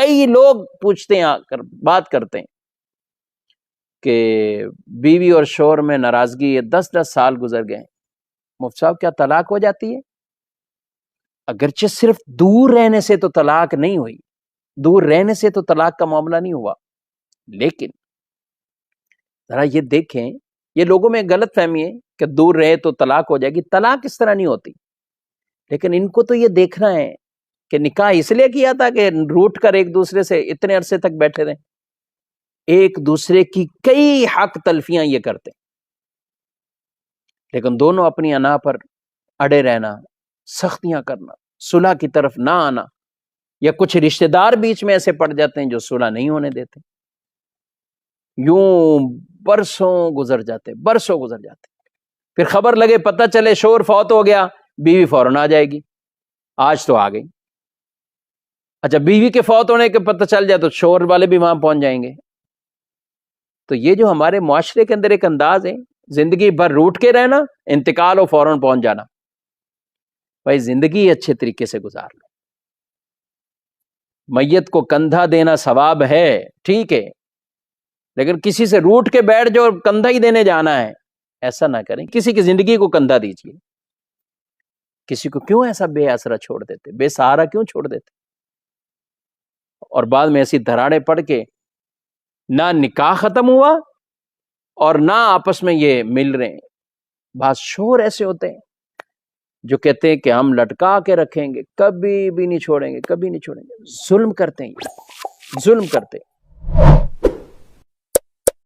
کئی لوگ پوچھتے ہیں، آ کر بات کرتے ہیں کہ بیوی اور شوہر میں ناراضگی 10 سال گزر گئے، مفتی صاحب کیا طلاق ہو جاتی ہے؟ اگرچہ صرف دور رہنے سے تو طلاق نہیں ہوئی، دور رہنے سے تو طلاق کا معاملہ نہیں ہوا، لیکن ذرا یہ دیکھیں، یہ لوگوں میں غلط فہمی ہے کہ دور رہے تو طلاق ہو جائے گی. طلاق اس طرح نہیں ہوتی، لیکن ان کو تو یہ دیکھنا ہے کہ نکاح اس لیے کیا تھا کہ روٹ کر ایک دوسرے سے اتنے عرصے تک بیٹھے رہیں. ایک دوسرے کی کئی حق تلفیاں یہ کرتے، لیکن دونوں اپنی انا پر اڑے رہنا، سختیاں کرنا، صلح کی طرف نہ آنا، یا کچھ رشتہ دار بیچ میں ایسے پڑ جاتے ہیں جو صلح نہیں ہونے دیتے. یوں برسوں گزر جاتے، پھر خبر لگے، پتہ چلے شوہر فوت ہو گیا، بیوی فوراً آ جائے گی. آج تو آ گئی. اچھا، بیوی کے فوت ہونے کے پتہ چل جائے تو شوہر والے بھی وہاں پہنچ جائیں گے. تو یہ جو ہمارے معاشرے کے اندر ایک انداز ہے، زندگی بھر روٹ کے رہنا، انتقال ہو فوراً پہنچ جانا. بھائی زندگی اچھے طریقے سے گزار لو. میت کو کندھا دینا ثواب ہے، ٹھیک ہے، لیکن کسی سے روٹ کے بیٹھ جو کندھا ہی دینے جانا ہے، ایسا نہ کریں. کسی کی زندگی کو کندھا دیجیے. کسی کو کیوں ایسا بے آسرا چھوڑ دیتے، بے سہارا کیوں چھوڑ دیتے، اور بعد میں ایسی دھراڑیں پڑ کے نہ نکاح ختم ہوا اور نہ آپس میں یہ مل رہے ہیں. بعض شوہر ایسے ہوتے ہیں جو کہتے ہیں کہ ہم لٹکا کے رکھیں گے، کبھی بھی نہیں چھوڑیں گے، کبھی نہیں چھوڑیں گے. ظلم کرتے ہیں، ظلم کرتے ہیں.